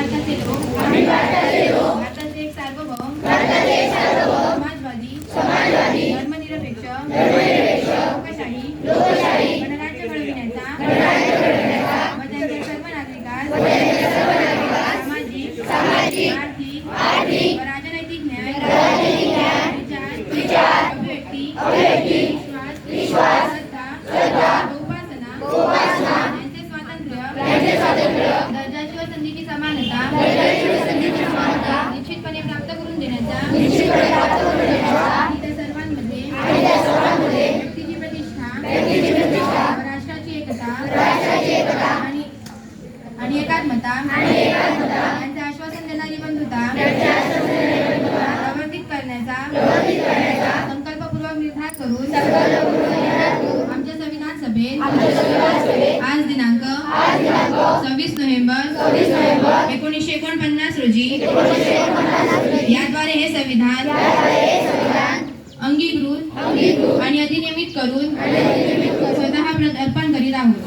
भारताचे लोक भारताचे एक सार्वभौम समाजवादी धर्मनिरपेक्ष लोकशाही गणराज्य घडविण्याचा व त्यांच्या सर्व नागरिकांस सामाजिक आर्थिक व राजनैतिक न्याय विचार अभिव्यक्ती विश्वास श्रद्धा उपासना यांचे स्वातंत्र्य दर्जाची व संधीची समानता निश्चितपणे प्राप्त करून देण्याचा त्या सर्वांमध्ये व्यक्तीची प्रतिष्ठा व राष्ट्राची एकता आणि एकात्मता यांचे आश्वासन देणारी बंधुता प्रवर्तित करण्याचा संकल्पपूर्वक निर्धार करून आमच्या संविधान सभेत आज दिनांक 26 नोव्हेंबर 1949 रोजी याद्वारे हे संविधान अंगीकृत आणि अधिनियमित करून स्वतः अर्पण करीत आहोत.